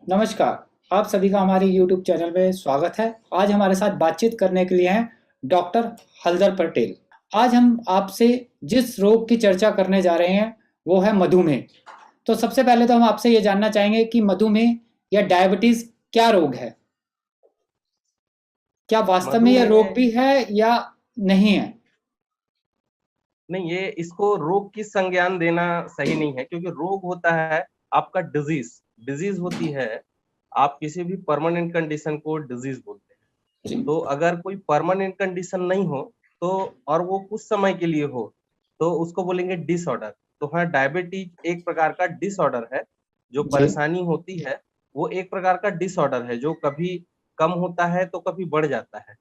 नमस्कार। आप सभी का हमारे YouTube चैनल में स्वागत है। आज हमारे साथ बातचीत करने के लिए हैं डॉक्टर हलदर पटेल। आज हम आपसे जिस रोग की चर्चा करने जा रहे हैं वो है मधुमेह। तो सबसे पहले तो हम आपसे ये जानना चाहेंगे कि मधुमेह या डायबिटीज क्या रोग है? क्या वास्तव में यह रोग मधुमेह भी है या नहीं है? नहीं, ये इसको रोग की संज्ञान देना सही नहीं है, क्योंकि रोग होता है आपका डिजीज। डिजीज होती है, आप किसी भी परमानेंट कंडीशन को डिजीज बोलते हैं। जी। तो अगर कोई परमानेंट कंडीशन नहीं हो तो, और वो कुछ समय के लिए हो, तो उसको बोलेंगे डिसऑर्डर। तो हाँ, डायबिटीज एक प्रकार का डिसऑर्डर है। जो जी। परेशानी होती है वो एक प्रकार का डिसऑर्डर है, जो कभी कम होता है तो कभी बढ़ जाता है।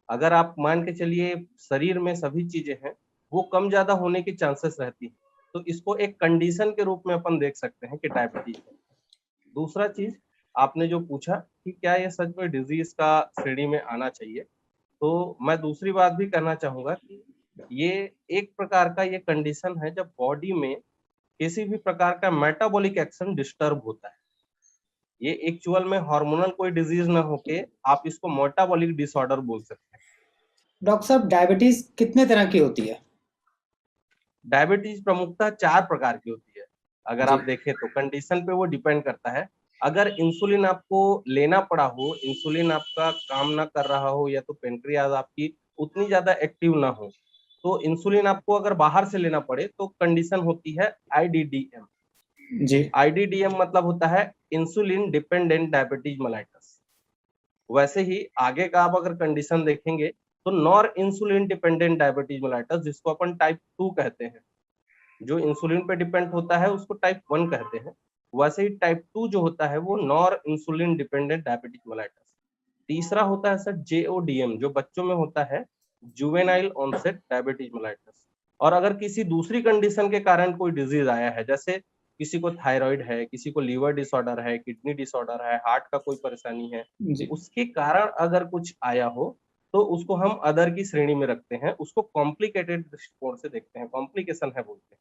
अगर आप मान के चलिए शरीर में सभी चीजें हैं, वो कम ज्यादा होने की चांसेस रहती है। तो इसको एक कंडीशन के रूप में अपन देख सकते हैं कि डायबिटीज है। दूसरा चीज, आपने जो पूछा कि क्या ये सच में डिजीज का श्रेणी में आना चाहिए, तो मैं दूसरी बात भी कहना चाहूंगा कि ये एक प्रकार का ये कंडीशन है जब बॉडी में किसी भी प्रकार का मेटाबॉलिक एक्शन डिस्टर्ब होता है। ये एक्चुअल में हार्मोनल कोई डिजीज ना होके आप इसको मेटाबॉलिक डिसऑर्डर बोल सकते हैं। डॉक्टर साहब, डायबिटीज कितने तरह की होती है? डायबिटीज प्रमुखतः 4 प्रकार की होती है। अगर जी। आप देखें तो कंडीशन पे वो डिपेंड करता है। अगर इंसुलिन आपको लेना पड़ा हो, इंसुलिन आपका काम ना कर रहा हो, या तो पेनक्रियाज आपकी उतनी ज्यादा एक्टिव ना हो, तो इंसुलिन आपको अगर बाहर से लेना पड़े तो कंडीशन होती है आईडीडीएम। जी। आईडीडीएम मतलब होता है इंसुलिन डिपेंडेंट डायबिटीज मेलाइटस। वैसे ही आगे का आप अगर कंडीशन देखेंगे तो nor insulin dependent diabetes mellitus, जिसको अपन टाइप 2 कहते हैं। जो इंसुलिन पे डिपेंड होता है उसको टाइप 1 कहते हैं। वैसे ही टाइप 2 जो होता है वो nor insulin dependent diabetic mellitus. तीसरा होता है सर जेओडीएम, जो बच्चों में होता है, जुवेनाइल ऑनसेट डायबिटिक मेलाइटस। और अगर किसी दूसरी कंडीशन के कारण कोई डिजीज आया है, जैसे किसी को थायराइड है, किसी को लीवर डिसऑर्डर है, किडनी डिसऑर्डर है, हार्ट का कोई परेशानी है, जी। उसके कारण अगर कुछ आया हो, तो उसको हम अदर की श्रेणी में रखते हैं, उसको कॉम्प्लिकेटेड दृष्टिकोण से देखते हैं, कॉम्प्लिकेशन है बोलते हैं।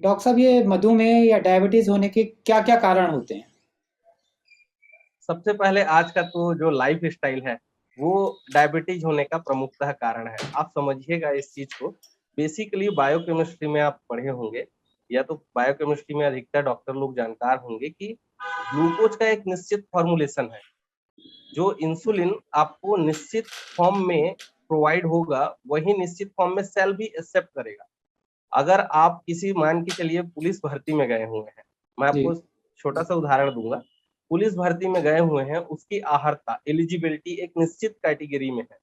डॉक्टर साहब, ये मधुमेह या डायबिटीज होने के क्या क्या कारण होते हैं? सबसे पहले आज का तो जो लाइफ स्टाइल है वो डायबिटीज होने का प्रमुखतः कारण है। आप समझिएगा इस चीज को। बेसिकली बायोकेमिस्ट्री में आप पढ़े होंगे, या तो बायोकेमिस्ट्री में अधिकतर डॉक्टर लोग जानकार होंगे कि ग्लूकोज का एक निश्चित फॉर्मुलेशन है। जो इंसुलिन आपको निश्चित फॉर्म में प्रोवाइड होगा, वही निश्चित फॉर्म में सेल भी एक्सेप्ट करेगा। अगर आप किसी, मान के चलिए पुलिस भर्ती में गए हुए हैं, मैं जी। आपको छोटा सा उदाहरण दूंगा। पुलिस भर्ती में गए हुए हैं, उसकी आहर्ता एलिजिबिलिटी एक निश्चित कैटेगरी में है,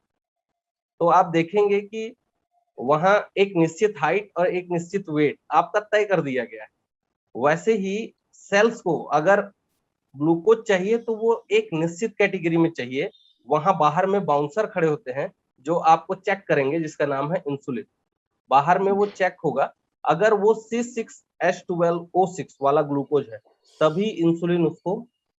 तो आप देखेंगे कि वहां एक निश्चित हाइट और एक निश्चित वेट आपका तय कर दिया गया है। वैसे ही सेल्स को अगर ग्लूकोज चाहिए तो वो एक निश्चित कैटेगरी में चाहिए। वहां बाहर में बाउंसर खड़े होते हैं जो आपको चेक करेंगे, जिसका नाम है इंसुलिन। बाहर में वो चेक होगा, अगर वो C6H12O6 वाला ग्लूकोज है, तभी इंसुलिन उसको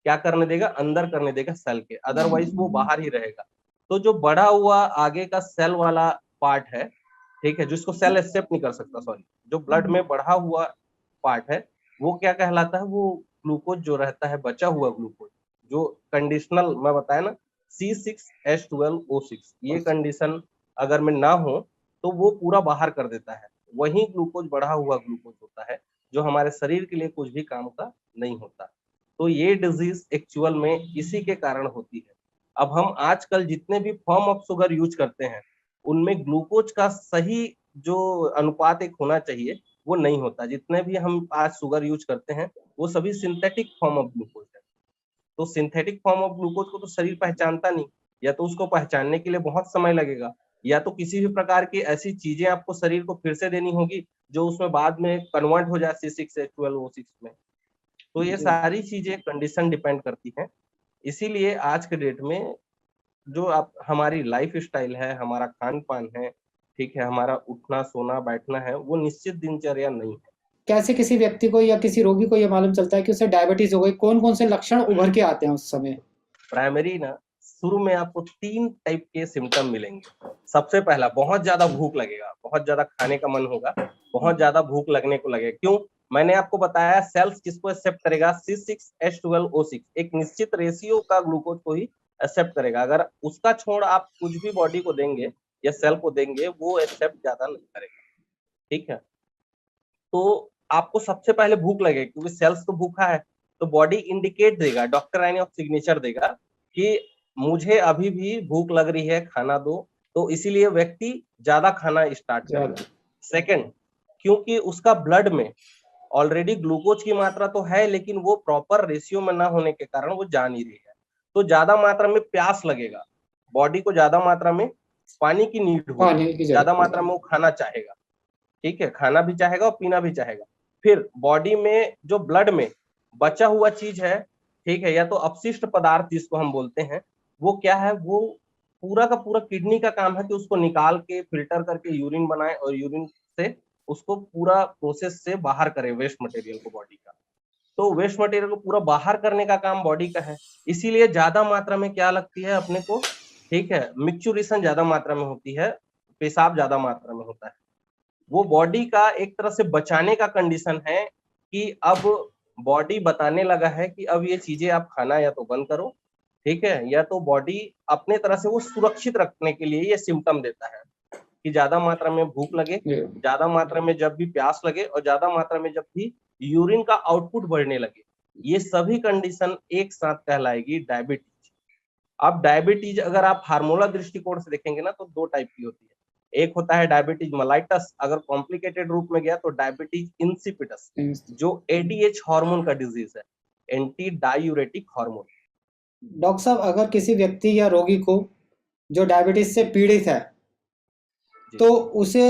क्या करने देगा, अंदर करने देगा सेल के, अदरवाइज वो बाहर ही रहेगा। तो जो बढ़ा हुआ आगे का सेल वाला पार्ट है, ठीक है, जिसको सेल एक्सेप्ट नहीं कर सकता, सॉरी, जो ब्लड में बढ़ा हुआ पार्ट है, वो क्या कहलाता है, वो ग्लूकोज जो रहता है, बचा हुआ ग्लूकोज, जो कंडीशनल मैं बताया ना, C6H12O6, ये कंडीशन अगर में ना हो तो वो पूरा बाहर कर देता है। वही ग्लूकोज बढ़ा हुआ ग्लूकोज होता है, जो हमारे शरीर के लिए कुछ भी काम का नहीं होता। तो ये डिजीज एक्चुअल में इसी के कारण होती है। अब हम आजकल जितने भी फॉर्म ऑफ शुगर यूज करते हैं, उनमें ग्लूकोज का सही जो अनुपात एक होना चाहिए वो नहीं होता। जितने भी हम आज शुगर यूज करते हैं वो सभी सिंथेटिक फॉर्म ऑफ ग्लूकोज है। तो सिंथेटिक फॉर्म ऑफ ग्लूकोज को तो शरीर पहचानता नहीं, या तो उसको पहचानने के लिए बहुत समय लगेगा, या तो किसी भी प्रकार की ऐसी चीजें आपको शरीर को फिर से देनी होगी जो उसमें बाद में कन्वर्ट हो जाए C6H12O6 में। तो ये जी। सारी चीजें कंडीशन डिपेंड करती हैं। इसीलिए आज के डेट में जो आप हमारी लाइफ स्टाइल है, हमारा खान पान है, ठीक है, हमारा उठना सोना बैठना है, वो निश्चित दिनचर्या नहीं है। कैसे किसी व्यक्ति को या किसी रोगी को ये मालूम चलता है कि उसे डायबिटीज हो गई? कौन कौन से लक्षण उभर के आते हैं उस समय? प्राइमरी ना, शुरू में आपको 3 टाइप के सिम्टम मिलेंगे। सबसे पहला, बहुत ज्यादा भूख लगेगा, बहुत ज्यादा खाने का मन होगा, बहुत ज्यादा भूख लगने को लगेगा। क्यों? मैंने आपको बताया सेल्स किसको एक्सेप्ट करेगा, C6H12O6 एक निश्चित रेशियो का ग्लूकोज को ही एक्सेप्ट करेगा। अगर उसका छोड़ आप कुछ भी बॉडी को देंगे या सेल को देंगे, वो एक्सेप्ट ज्यादा नहीं करेगा। ठीक है, तो आपको सबसे पहले भूख लगे, क्योंकि सेल्स तो भूखा है, तो बॉडी इंडिकेट देगा, डॉक्टर रानी ऑफ सिग्नेचर देगा कि मुझे अभी भी भूख लग रही है, खाना दो। तो इसीलिए व्यक्ति ज्यादा खाना स्टार्ट करेगा। सेकंड, क्योंकि उसका ब्लड में ऑलरेडी ग्लूकोज की मात्रा तो है, लेकिन वो प्रॉपर रेशियो में ना होने के कारण वो जा नहीं रही है, तो ज्यादा मात्रा में प्यास लगेगा, बॉडी को ज्यादा मात्रा में पानी की नीड होगी, ज्यादा मात्रा में वो खाना चाहेगा। ठीक है, खाना भी चाहेगा और पीना भी चाहेगा। फिर बॉडी में जो ब्लड में बचा हुआ चीज है, ठीक है, या तो अपशिष्ट पदार्थ जिसको हम बोलते हैं, वो क्या है, वो पूरा का पूरा किडनी का काम है कि उसको निकाल के फिल्टर करके यूरिन बनाए और यूरिन से उसको पूरा प्रोसेस से बाहर करे वेस्ट मटेरियल को बॉडी का। तो वेस्ट मटेरियल को पूरा बाहर करने का काम बॉडी का है, इसीलिए ज्यादा मात्रा में क्या लगती है अपने को, ठीक है, मिक्सचुरेशन ज्यादा मात्रा में होती है, पेशाब ज्यादा मात्रा में होता है। वो बॉडी का एक तरह से बचाने का कंडीशन है कि अब बॉडी बताने लगा है कि अब ये चीजें आप खाना या तो बंद करो, ठीक है, या तो बॉडी अपने तरह से वो सुरक्षित रखने के लिए ये सिम्टम देता है कि ज्यादा मात्रा में भूख लगे, ज्यादा मात्रा में जब भी प्यास लगे, और ज्यादा मात्रा में जब भी यूरिन का आउटपुट बढ़ने लगे, ये सभी कंडीशन एक साथ कहलाएगी डायबिटीज। अब डायबिटीज अगर आप हार्मोनल दृष्टिकोण से देखेंगे ना, तो दो टाइप की होती है। एक होता है डायबिटीज मेलाइटस, अगर कॉम्प्लिकेटेड रूप में गया तो डायबिटीज इंसिपिटस, जो एडीएच हार्मोन का डिजीज है, एंटी डायूरेटिक हार्मोन। डॉक्टर साहब, अगर किसी व्यक्ति या रोगी को जो डायबिटीज से पीड़ित है, तो उसे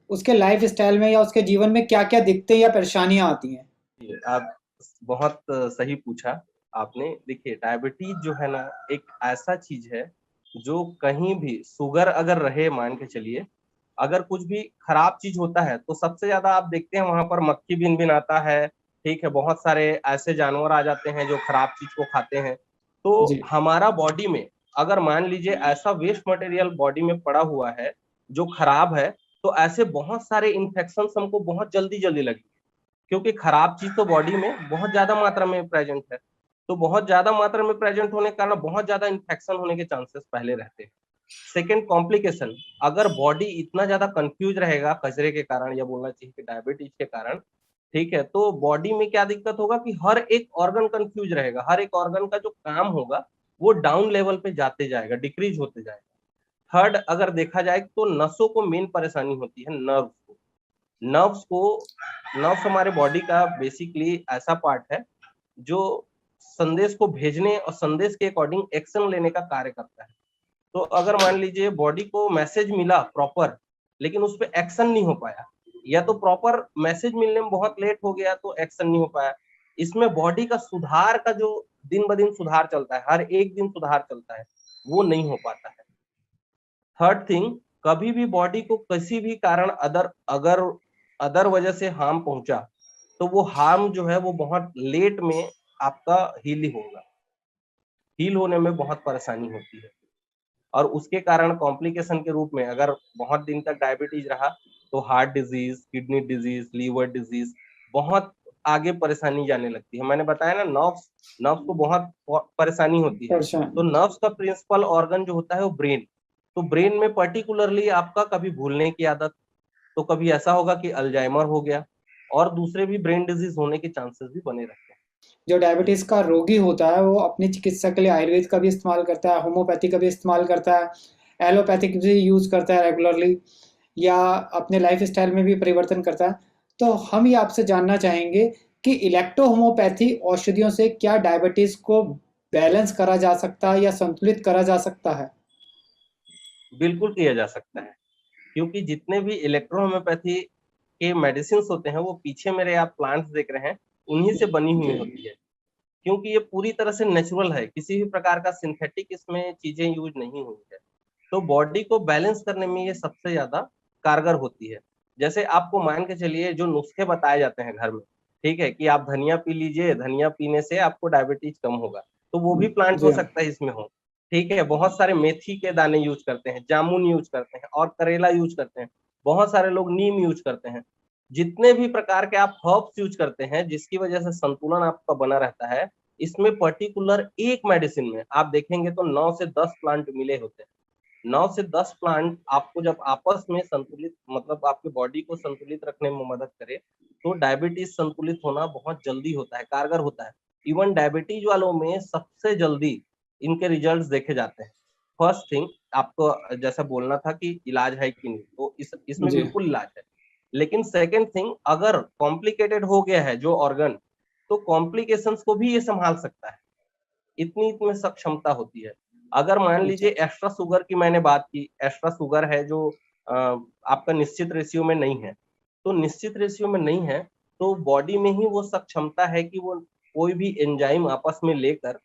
उसके लाइफ स्टाइल में या उसके जीवन में क्या क्या दिक्कतें या परेशानियां आती हैं? आप बहुत सही पूछा आपने। देखिए, डायबिटीज जो है ना, एक ऐसा चीज है जो कहीं भी, शुगर अगर रहे, मान के चलिए, अगर कुछ भी खराब चीज होता है तो सबसे ज्यादा आप देखते हैं वहां पर मक्खी भिन भिन आता है, ठीक है, बहुत सारे ऐसे जानवर आ जाते हैं जो खराब चीज को खाते हैं। तो हमारा बॉडी में अगर मान लीजिए ऐसा वेस्ट मटेरियल बॉडी में पड़ा हुआ है जो खराब है, तो ऐसे बहुत सारे इन्फेक्शन हमको बहुत जल्दी जल्दी लगेंगे, क्योंकि खराब चीज तो बॉडी में बहुत ज्यादा मात्रा में प्रेजेंट है। तो बहुत ज्यादा मात्रा में प्रेजेंट होने के कारण बहुत ज्यादा इन्फेक्शन होने के चांसेस पहले रहते हैं। सेकेंड, कॉम्प्लिकेशन, अगर बॉडी इतना ज्यादा कंफ्यूज रहेगा कचरे के कारण, या बोलना चाहिए कि डायबिटीज के कारण, ठीक है, तो बॉडी में क्या दिक्कत होगा कि हर एक ऑर्गन कंफ्यूज रहेगा, हर एक ऑर्गन का जो काम होगा वो डाउन लेवल पे जाते जाएगा, डिक्रीज होते जाएगा। थर्ड, अगर देखा जाए तो नसों को मेन परेशानी होती है, नर्व्स हमारे बॉडी का बेसिकली ऐसा पार्ट है जो संदेश को भेजने और संदेश के अकॉर्डिंग एक्शन लेने का कार्य करता है। तो अगर मान लीजिए बॉडी को मैसेज मिला प्रॉपर, लेकिन उस पर एक्शन नहीं हो पाया, या तो प्रॉपर मैसेज मिलने में बहुत लेट हो गया तो एक्शन नहीं हो पाया, इसमें बॉडी का सुधार का जो दिन ब दिन सुधार चलता है, हर एक दिन सुधार चलता है, वो नहीं हो पाता है। थर्ड थिंग, कभी भी बॉडी को किसी भी कारण अदर वजह से हार्म पहुंचा, तो वो हार्म जो है वो बहुत लेट में आपका हील होने में बहुत परेशानी होती है। और उसके कारण कॉम्प्लिकेशन के रूप में अगर बहुत दिन तक डायबिटीज रहा तो heart disease, kidney disease, liver disease, बहुत आगे परेशानी जाने लगती है। मैंने बताया ना, नर्व्स को बहुत परेशानी होती है। तो नर्व्स का प्रिंसिपल ऑर्गन जो होता है वो ब्रेन, तो ब्रेन में पर्टिकुलरली आपका कभी भूलने की आदत, तो कभी ऐसा होगा कि अल्जाइमर हो गया, और दूसरे भी ब्रेन डिजीज होने के चांसेस भी बने रहते हैं। जो डायबिटीज का रोगी होता है वो अपनी चिकित्सा के लिए आयुर्वेद का भी इस्तेमाल करता है, होम्योपैथी का भी इस्तेमाल करता है, एलोपैथिक भी यूज करता है रेगुलरली, या अपने लाइफ स्टाइल में भी परिवर्तन करता है। तो हम ये आपसे जानना चाहेंगे कि इलेक्ट्रो होम्योपैथी औषधियों से क्या डायबिटीज को बैलेंस करा जा सकता है या संतुलित करा जा सकता है? बिल्कुल किया जा सकता है, क्योंकि जितने भी इलेक्ट्रो होम्योपैथी के मेडिसिन होते हैं, वो पीछे मेरे आप प्लांट्स देख रहे हैं, उन्हीं से बनी हुई होती है, क्योंकि ये पूरी तरह से नेचुरल है, किसी भी प्रकार का सिंथेटिक इसमें चीजें यूज नहीं हुई है। तो बॉडी को बैलेंस करने में ये सबसे ज्यादा कारगर होती है। जैसे आपको मान के चलिए जो नुस्खे बताए जाते हैं घर में, ठीक है, कि आप धनिया पी लीजिए, धनिया पीने से आपको डायबिटीज कम होगा, तो वो भी प्लांट हो सकता है इसमें हो, ठीक है। बहुत सारे मेथी के दाने यूज करते हैं, जामुन यूज करते हैं, और करेला यूज करते हैं, बहुत सारे लोग नीम यूज करते हैं। जितने भी प्रकार के आप हर्ब्स यूज करते हैं जिसकी वजह से संतुलन आपका बना रहता है, इसमें पर्टिकुलर एक मेडिसिन में आप देखेंगे तो 9 से 10 प्लांट मिले होते हैं। 9 से 10 प्लांट आपको जब आपस में संतुलित मतलब आपके बॉडी को संतुलित रखने में मदद करे, तो डायबिटीज संतुलित होना बहुत जल्दी होता है, कारगर होता है। इवन डायबिटीज वालों में सबसे जल्दी इनके रिजल्ट्स देखे जाते हैं। फर्स्ट थिंग, आपको जैसा बोलना था कि इलाज है कि नहीं, तो इसमें जी बिल्कुल इलाज है। लेकिन सेकेंड थिंग, अगर कॉम्प्लिकेटेड हो गया है जो ऑर्गन, तो कॉम्प्लिकेशंस को भी ये संभाल सकता है, इतनी इसमें सक्षमता होती है। अगर मान लीजिए अच्छा एक्स्ट्रा शुगर की मैंने बात की, एक्स्ट्रा शुगर है जो आपका निश्चित रेशियो में नहीं है, तो निश्चित रेशियो में नहीं है तो बॉडी में ही वो सक्षमता है कि वो कोई भी एंजाइम आपस में लेकर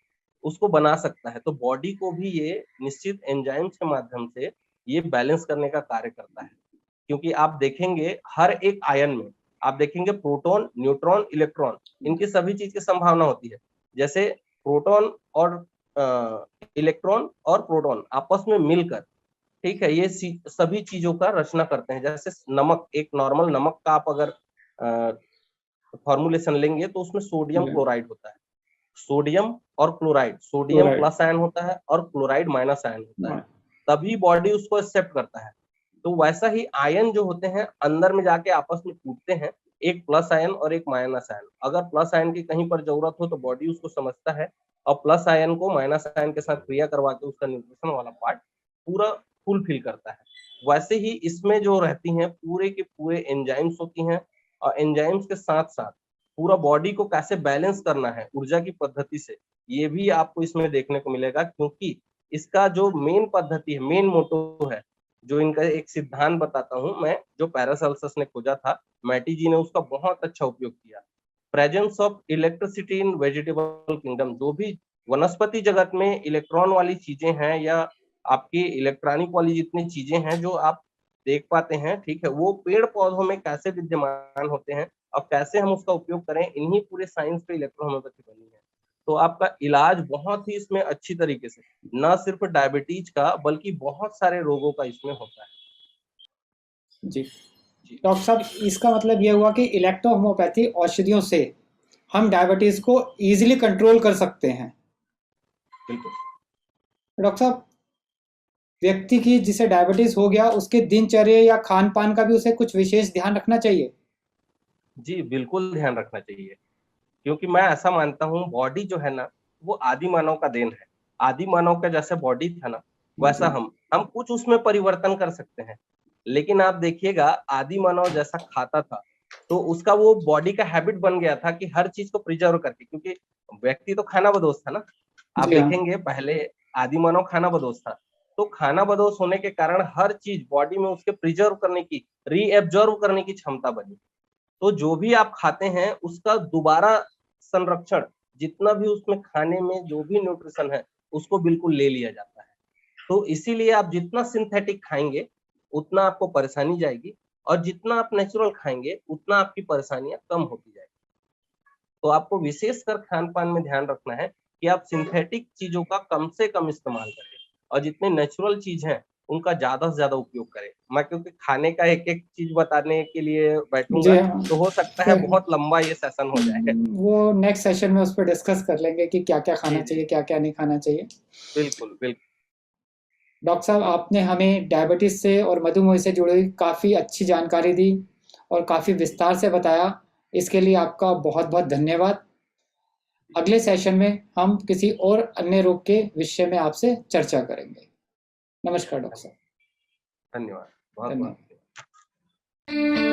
उसको बना सकता है। तो बॉडी को भी ये निश्चित एंजाइम्स के माध्यम से ये बैलेंस करने का कार्य करता है। क्योंकि आप देखेंगे हर एक आयन में आप देखेंगे प्रोटॉन, न्यूट्रॉन, इलेक्ट्रॉन, इनकी सभी चीज की संभावना होती है। जैसे प्रोटॉन और इलेक्ट्रॉन और प्रोटॉन आपस में मिलकर, ठीक है, ये सभी चीजों का रचना करते हैं। जैसे नमक, एक नॉर्मल नमक का आप अगर फॉर्मुलेशन लेंगे तो उसमें सोडियम जी क्लोराइड होता है। सोडियम और chloride, sodium chloride plus ion होता है और क्लोराइड माइनस आयन होता है, तभी बॉडी उसको एक्सेप्ट करता है। तो वैसा ही आयन जो होते हैं अंदर में जाके आपस में टूटते हैं, एक प्लस आयन और एक माइनस आयन। अगर प्लस आयन की कहीं पर जरूरत हो तो बॉडी उसको समझता है और प्लस आयन को माइनस आयन के साथ क्रिया करवा के उसका न्यूट्रिशन वाला पार्ट पूरा फुलफिल करता है। वैसे ही इसमें जो रहती हैं पूरे के पूरे एंजाइम्स होती हैं, और एंजाइम्स के साथ साथ पूरा बॉडी को कैसे बैलेंस करना है ऊर्जा की पद्धति से, ये भी आपको इसमें देखने को मिलेगा। क्योंकि इसका जो मेन पद्धति है, मेन मोटो है, जो इनका एक सिद्धांत बताता हूँ मैं, जो पैरासेल्सस ने खोजा था, मैटी जी ने उसका बहुत अच्छा उपयोग किया। Presence of electricity in vegetable kingdom, जो भी वनस्पति जगत में इलेक्ट्रॉन वाली चीजें हैं या आपकी इलेक्ट्रॉनिक वाली जितनी चीजें हैं जो आप देख पाते हैं, ठीक है, वो पेड़ पौधों में कैसे विद्यमान होते हैं और कैसे हम उसका उपयोग करें, इन्हीं पूरे साइंस पे इलेक्ट्रोहोम्योपैथी बनी है। तो आपका इलाज बहुत ही इसमें अच्छी तरीके से, न सिर्फ डायबिटीज का बल्कि बहुत सारे रोगों का इसमें होता है। जी जी डॉक्टर साहब, इसका मतलब ये हुआ कि इलेक्ट्रोहोम्योपैथी औषधियों से हम डायबिटीज को इजीली कंट्रोल कर सकते हैं। बिल्कुल। डॉक्टर साहब, व्यक्ति की जिसे डायबिटीज हो गया उसके दिनचर्या या खान पान का भी उसे कुछ विशेष ध्यान रखना चाहिए। जी बिल्कुल ध्यान रखना चाहिए, क्योंकि मैं ऐसा मानता हूँ बॉडी जो है ना वो आदि मानव का देन है। आदि मानव का जैसा बॉडी था ना वैसा जी हम कुछ उसमें परिवर्तन कर सकते हैं। लेकिन आप देखिएगा आदि मानव जैसा खाता था तो उसका वो बॉडी का हैबिट बन गया था कि हर चीज को प्रिजर्व करके, क्योंकि व्यक्ति तो खाना बदोश था ना। आप जी हाँ देखेंगे पहले आदि मानव खाना बदोश था, तो खाना बदोश होने के कारण हर चीज बॉडी में उसके प्रिजर्व करने की, रीएब्जॉर्व करने की क्षमता बनी। तो जो भी आप खाते हैं उसका दोबारा संरक्षण, जितना भी उसमें खाने में जो भी न्यूट्रिशन है उसको बिल्कुल ले लिया जाता है। तो इसीलिए आप जितना सिंथेटिक खाएंगे उतना आपको परेशानी जाएगी, और जितना आप नेचुरल खाएंगे उतना आपकी परेशानियां कम होती जाएगी। तो आपको विशेषकर खान पान में ध्यान रखना है कि आप सिंथेटिक चीजों का कम से कम इस्तेमाल करें और जितने नेचुरल चीज हैं उनका ज्यादा से ज्यादा उपयोग करें। मैं क्योंकि खाने का एक एक चीज बताने के लिए जी बैठूंगा हाँ तो हो सकता है फिर बहुत लंबा ये सेशन हो जाए। वो नेक्स्ट सेशन में उस पर डिस्कस कर लेंगे कि क्या क्या जी खाना जी, चाहिए क्या क्या नहीं खाना चाहिए। बिल्कुल बिल्कुल। डॉक्टर साहब, आपने हमें डायबिटीज से और मधुमेह से जुड़ी काफ़ी अच्छी जानकारी दी और काफ़ी विस्तार से बताया। इसके लिए आपका बहुत बहुत धन्यवाद। अगले सेशन में हम किसी और अन्य रोग के विषय में आपसे चर्चा करेंगे। नमस्कार डॉक्टर साहब। धन्यवाद, बहुत बहुत धन्यवाद। धन्यवाद।